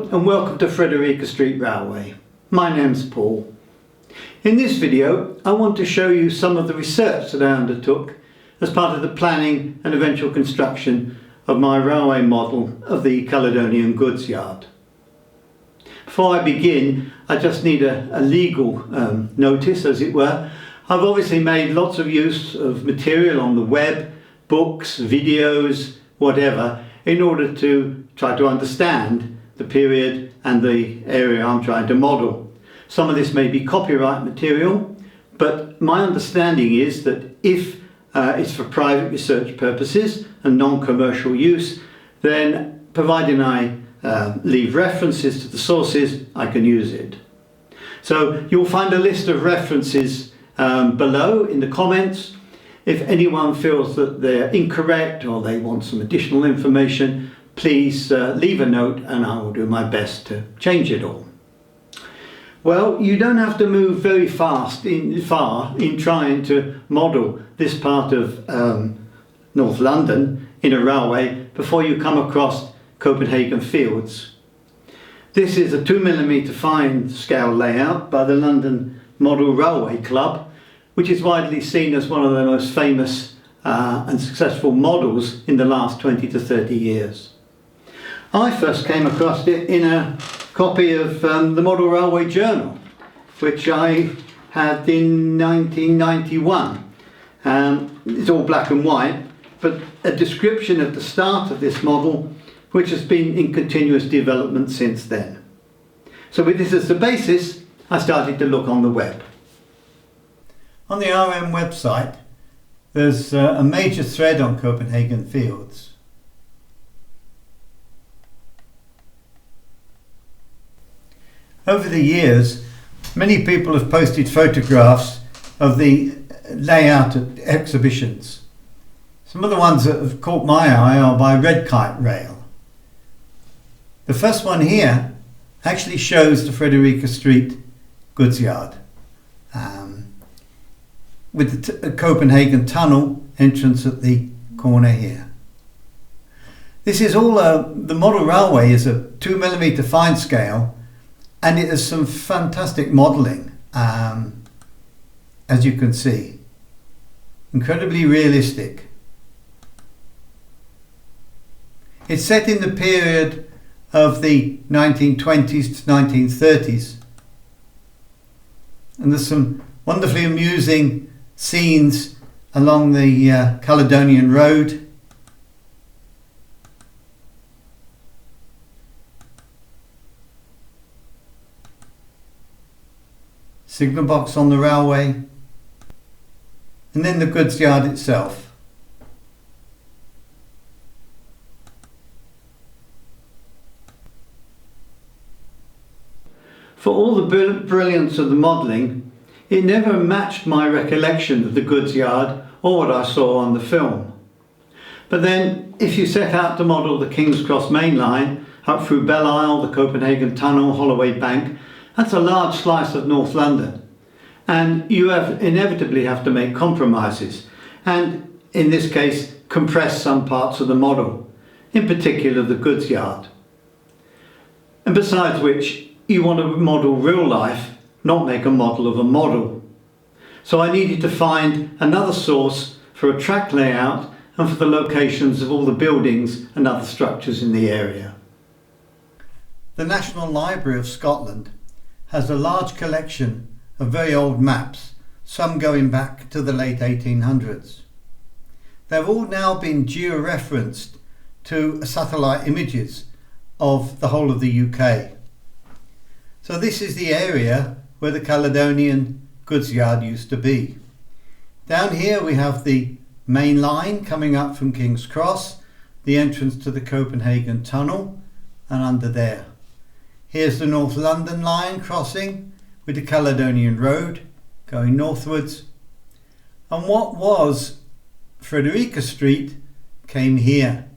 Hello and welcome to Frederica Street Railway. My name's Paul. In this video I want to show you some of the research that I undertook as part of the planning and eventual construction of my railway model of the Caledonian goods yard. Before I begin, I just need a legal notice, as it were. I've obviously made lots of use of material on the web, books, videos, whatever, in order to try to understand the period and the area I'm trying to model. Some of this may be copyright material, but my understanding is that if it's for private research purposes and non-commercial use, then providing I leave references to the sources, I can use it. So you'll find a list of references below in the comments. If anyone feels that they're incorrect or they want some additional information, please leave a note and I will do my best to change it all. Well, you don't have to move very far in trying to model this part of North London in a railway before you come across Copenhagen fields. This is a 2mm fine scale layout by the London Model Railway Club, which is widely seen as one of the most famous and successful models in the last 20 to 30 years. I first came across it in a copy of the Model Railway Journal, which I had in 1991. It's all black and white, but a description of the start of this model, which has been in continuous development since then. So with this as the basis, I started to look on the web. On the RM website, there's a major thread on Copenhagen fields. Over the years, many people have posted photographs of the layout at exhibitions. Some of the ones that have caught my eye are by Red Kite Rail. The first one here actually shows the Frederica Street goods yard, with the Copenhagen tunnel entrance at the corner here. This is all the model railway is a 2mm fine scale, and it has some fantastic modelling, as you can see. Incredibly realistic. It's set in the period of the 1920s to 1930s, and there's some wonderfully amusing scenes along the Caledonian Road. Signal box on the railway, and then the goods yard itself. For all the brilliance of the modelling, it never matched my recollection of the goods yard or what I saw on the film. But then, if you set out to model the King's Cross main line up through Belle Isle, the Copenhagen Tunnel, Holloway Bank, that's a large slice of North London. And you inevitably have to make compromises, and in this case, compress some parts of the model, in particular the goods yard. And besides which, you want to model real life, not make a model of a model. So I needed to find another source for a track layout and for the locations of all the buildings and other structures in the area. The National Library of Scotland has a large collection of very old maps, some going back to the late 1800s. They've all now been georeferenced to satellite images of the whole of the UK. So this is the area where the Caledonian goods yard used to be. Down here we have the main line coming up from King's Cross, the entrance to the Copenhagen tunnel, and under there. Here's the North London line crossing with the Caledonian Road going northwards. And what was Frederica Street came here.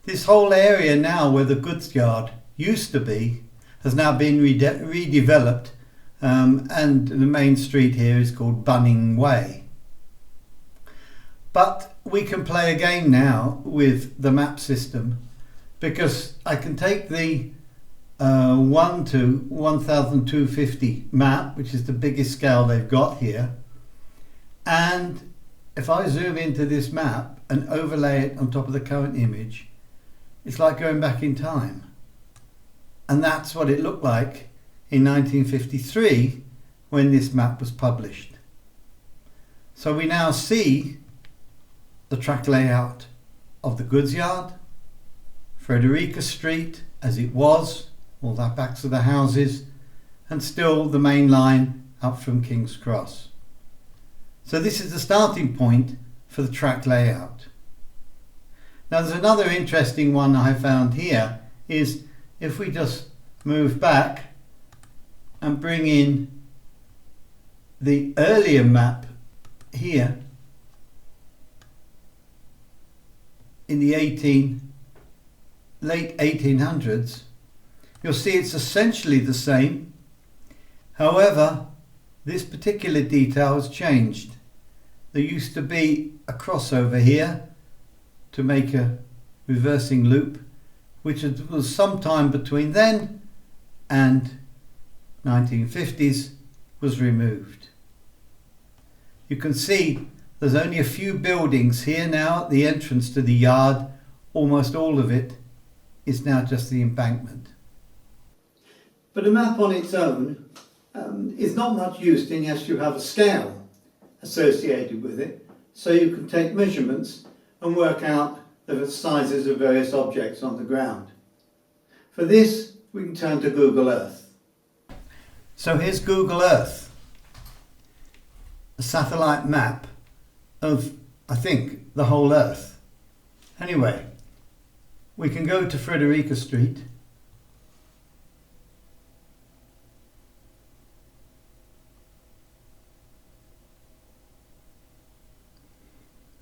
This whole area now where the goods yard used to be has now been redeveloped, and the main street here is called Bunning Way. But we can play a game now with the map system, because I can take the 1 to 1250 map, which is the biggest scale they've got here. And if I zoom into this map and overlay it on top of the current image, it's like going back in time. And that's what it looked like in 1953 when this map was published. So we now see the track layout of the goods yard, Frederica Street as it was, all that backs of the houses, and still the main line up from King's Cross. So this is the starting point for the track layout. Now there's another interesting one I found here, is if we just move back and bring in the earlier map here in the late 1800s, you'll see it's essentially the same. However, this particular detail has changed. There used to be a crossover here to make a reversing loop, which was sometime between then and 1950s, was removed. You can see there's only a few buildings here now at the entrance to the yard. Almost all of it is now just the embankment. But a map on its own is not much used unless you have a scale associated with it, so you can take measurements and work out the sizes of various objects on the ground. For this, we can turn to Google Earth. So here's Google Earth, a satellite map of, I think, the whole Earth. Anyway, we can go to Frederica Street.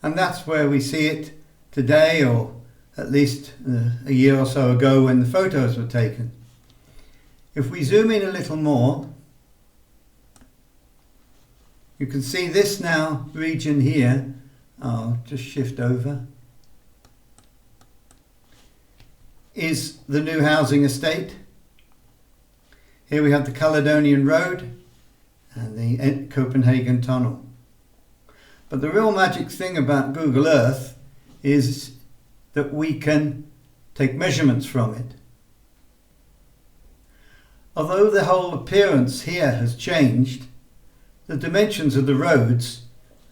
And that's where we see it today, or at least a year or so ago when the photos were taken. If we zoom in a little more, you can see this now region here. I'll just shift over. Is the new housing estate. Here we have the Caledonian Road and the Copenhagen Tunnel. But the real magic thing about Google Earth is that we can take measurements from it. Although the whole appearance here has changed, the dimensions of the roads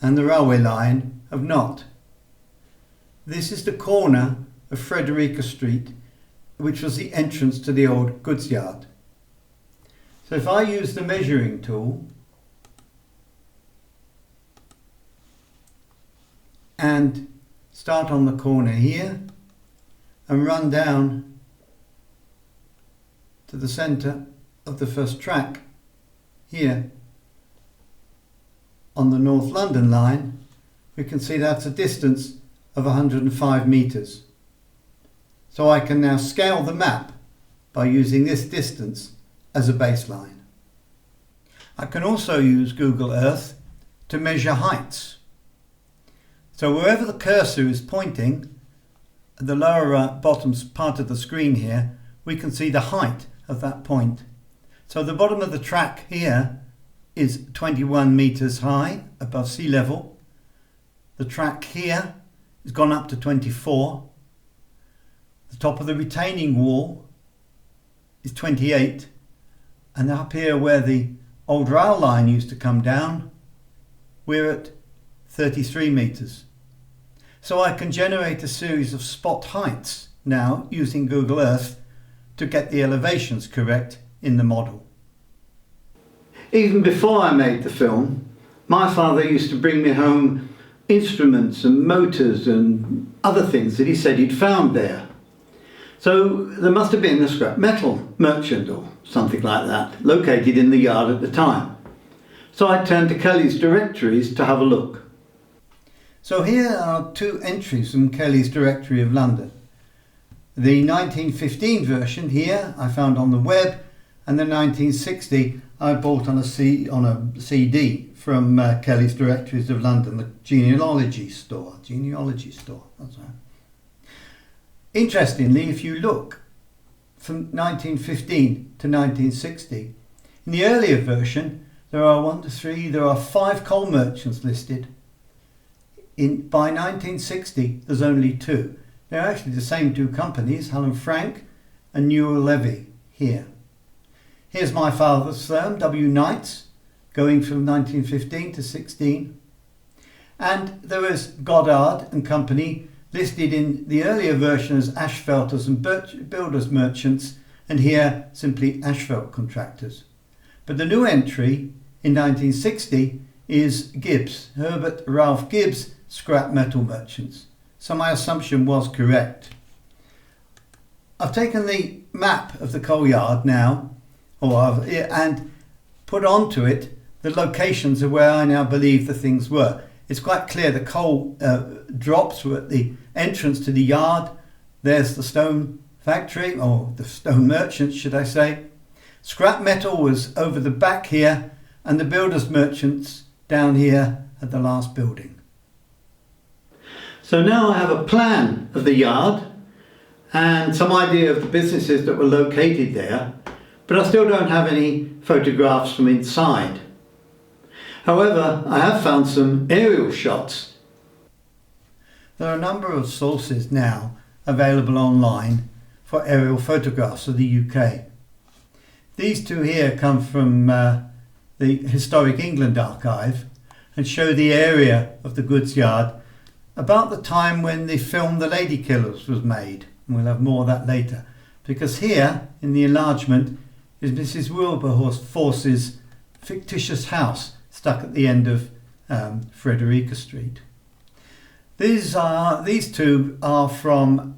and the railway line have not. This is the corner of Frederica Street, which was the entrance to the old goods yard. So if I use the measuring tool and start on the corner here and run down to the centre of the first track here on the North London line, we can see that's a distance of 105 metres. So I can now scale the map by using this distance as a baseline. I can also use Google Earth to measure heights. So wherever the cursor is pointing, at the lower bottom part of the screen here, we can see the height of that point. So the bottom of the track here is 21 metres high above sea level. The track here has gone up to 24. The top of the retaining wall is 28. And up here where the old rail line used to come down, we're at 33 metres. So I can generate a series of spot heights now using Google Earth to get the elevations correct in the model. Even before I made the film, my father used to bring me home instruments and motors and other things that he said he'd found there. So there must have been a scrap metal merchant or something like that located in the yard at the time. So I turned to Kelly's directories to have a look. So here are two entries from Kelly's Directory of London. The 1915 version here I found on the web, and the 1960 I bought on a CD from Kelly's Directories of London, the genealogy store, that's right. Interestingly, if you look from 1915 to 1960. In the earlier version, there are 5 coal merchants listed. By 1960, there's only 2. They're actually the same 2 companies, Helen Frank and Newell Levy, here. Here's my father's firm, W. Knights, going from 1915 to 16. And there is Goddard and Company, listed in the earlier version as asphalters and builders merchants, and here simply asphalt contractors. But the new entry in 1960 is Gibbs, Herbert Ralph Gibbs, scrap metal merchants. So my assumption was correct. I've taken the map of the coal yard now, and put onto it the locations of where I now believe the things were. It's quite clear the coal drops were at the entrance to the yard. There's the stone factory, or the stone merchants, should I say. Scrap metal was over the back here, and the builders merchants down here at the last building. So now I have a plan of the yard and some idea of the businesses that were located there, but I still don't have any photographs from inside. However, I have found some aerial shots. There are a number of sources now available online for aerial photographs of the UK. These 2 here come from the Historic England archive and show the area of the goods yard about the time when the film The Lady Killers was made. And we'll have more of that later, because here in the enlargement is Mrs Wilberforce's fictitious house stuck at the end of Frederica Street. These 2 are from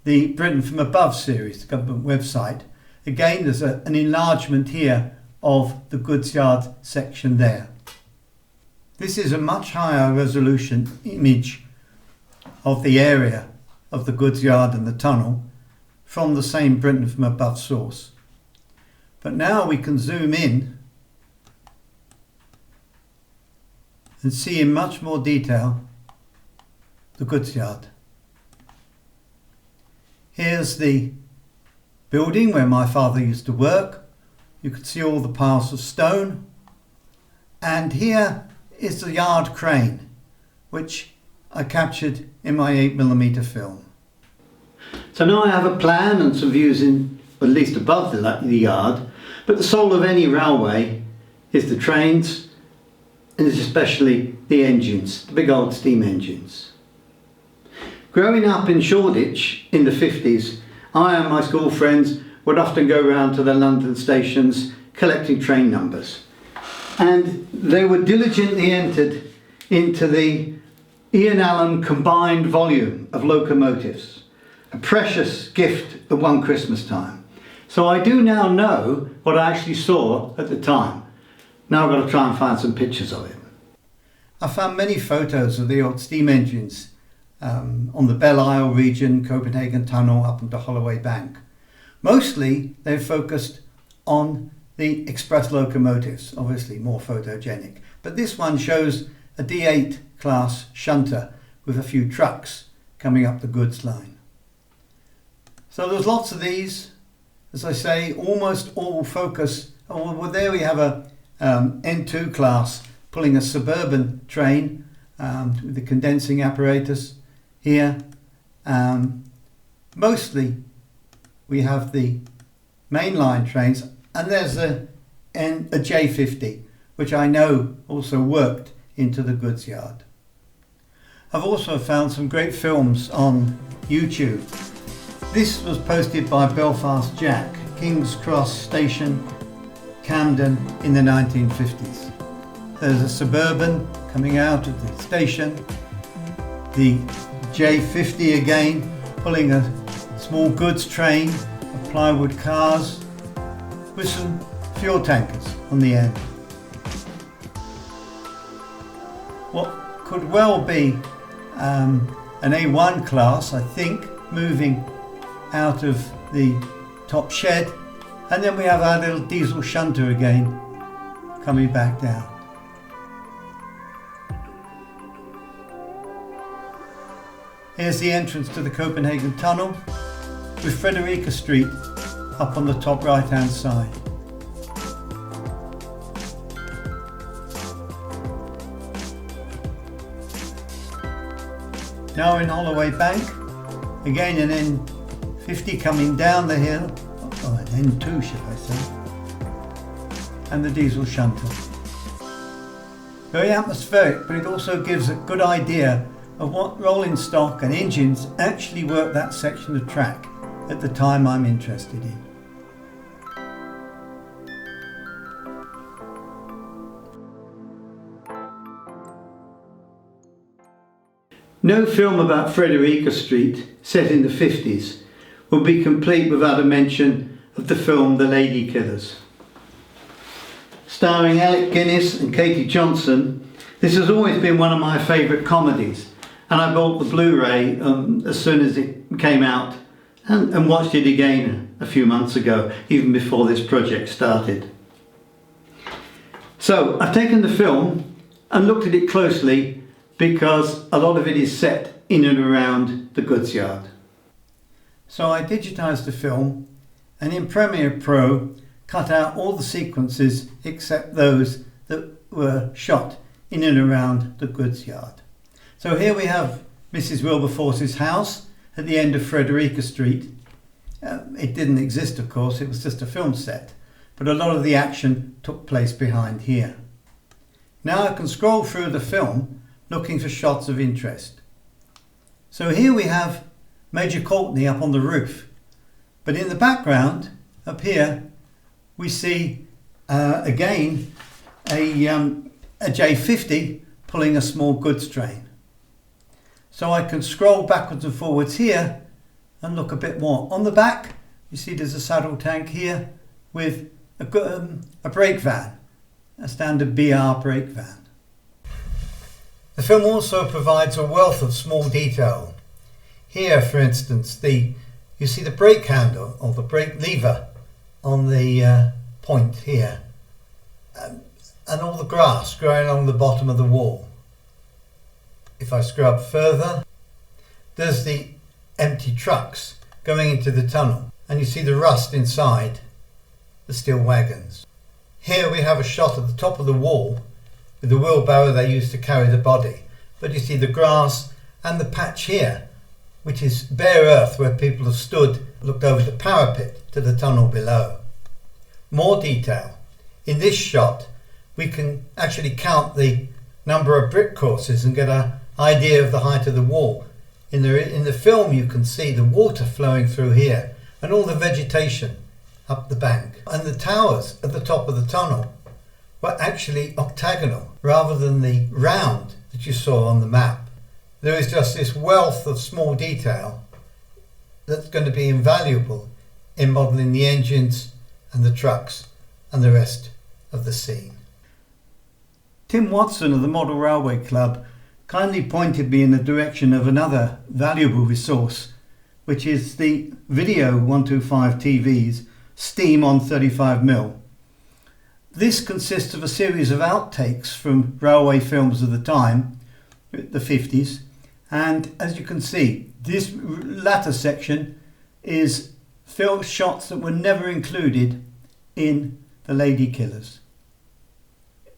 the Britain from Above series, the government website. Again, there's an enlargement here of the goods yard section there. This is a much higher resolution image of the area of the goods yard and the tunnel from the same Britain from Above source. But now we can zoom in and see in much more detail the goods yard. Here's the building where my father used to work. You can see all the piles of stone, and here is the yard crane, which I captured in my 8mm film. So now I have a plan and some views at least above the yard, but the soul of any railway is the trains, and especially the engines, the big old steam engines. Growing up in Shoreditch in the 50s, I and my school friends would often go round to the London stations collecting train numbers. And they were diligently entered into the Ian Allen combined volume of locomotives, a precious gift at one Christmas time. So I do now know what I actually saw at the time. Now I've got to try and find some pictures of it. I found many photos of the old steam engines on the Belle Isle region, Copenhagen tunnel up into Holloway Bank. Mostly they've focused on the express locomotives, obviously more photogenic. But this one shows a D8 class shunter with a few trucks coming up the goods line. So there's lots of these, as I say, almost all focus. Oh, well, there we have a N2 class pulling a suburban train with the condensing apparatus here. Mostly we have the mainline trains, and there's a J50, which I know also worked into the goods yard. I've also found some great films on YouTube. This was posted by Belfast Jack, King's Cross Station, Camden in the 1950s. There's a Suburban coming out of the station, the J50 again, pulling a small goods train of plywood cars with some fuel tankers on the end. What could well be an A1 class, I think, moving out of the top shed, and then we have our little diesel shunter again coming back down. Here's the entrance to the Copenhagen tunnel, with Frederica Street up on the top right hand side. Now in Holloway Bank, again an N50 coming down the hill, or an N2 should I say, and the diesel shunter. Very atmospheric, but it also gives a good idea of what rolling stock and engines actually work that section of track at the time I'm interested in. No film about Frederica Street, set in the 50s, would be complete without a mention of the film The Lady Killers. Starring Alec Guinness and Katie Johnson, this has always been one of my favourite comedies, and I bought the Blu-ray as soon as it came out and watched it again a few months ago, even before this project started. So I've taken the film and looked at it closely because a lot of it is set in and around the goods yard. So I digitised the film and in Premiere Pro cut out all the sequences except those that were shot in and around the goods yard. So here we have Mrs Wilberforce's house at the end of Frederica Street. It didn't exist, of course, it was just a film set, but a lot of the action took place behind here. Now I can scroll through the film looking for shots of interest. So here we have Major Courtney up on the roof, but in the background up here we see again a J50 pulling a small goods train. So I can scroll backwards and forwards here and look a bit more. On the back you see there's a saddle tank here with a brake van, a standard BR brake van. The film also provides a wealth of small detail. Here, for instance, you see the brake handle or the brake lever on the point here, and all the grass growing along the bottom of the wall. If I scrub further, there's the empty trucks going into the tunnel, and you see the rust inside the steel wagons. Here we have a shot at the top of the wall with the wheelbarrow they used to carry the body, but you see the grass and the patch here, which is bare earth where people have stood, looked over the parapet to the tunnel below. More detail. In this shot we can actually count the number of brick courses and get an idea of the height of the wall. In the film you can see the water flowing through here and all the vegetation up the bank, and the towers at the top of the tunnel were actually octagonal rather than the round that you saw on the map. There is just this wealth of small detail that's going to be invaluable in modelling the engines and the trucks and the rest of the scene. Tim Watson of the Model Railway Club kindly pointed me in the direction of another valuable resource, which is the Video 125 TV's Steam on 35mm. This consists of a series of outtakes from railway films of the time, the 50s, and as you can see, this latter section is film shots that were never included in The Lady Killers.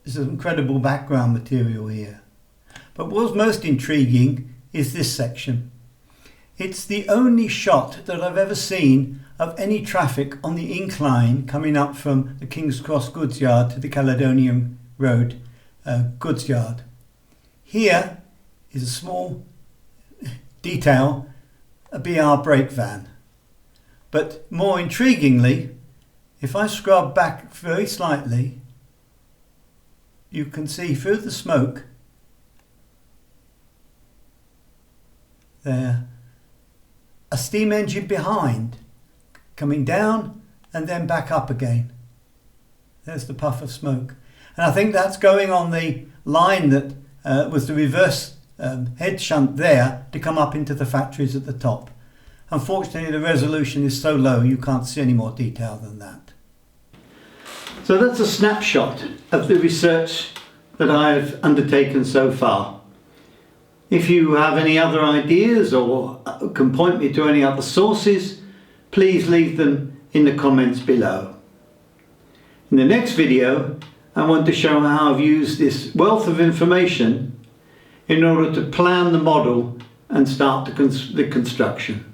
There's some incredible background material here. But what's most intriguing is this section. It's the only shot that I've ever seen of any traffic on the incline coming up from the King's Cross goods yard to the Caledonian Road goods yard. Here is a small detail, a BR brake van. But more intriguingly, if I scrub back very slightly, you can see through the smoke there a steam engine behind, coming down and then back up again. There's the puff of smoke. And I think that's going on the line that was the reverse head shunt there to come up into the factories at the top. Unfortunately, the resolution is so low you can't see any more detail than that. So that's a snapshot of the research that I've undertaken so far. If you have any other ideas or can point me to any other sources, please leave them in the comments below. In the next video, I want to show how I've used this wealth of information in order to plan the model and start the construction.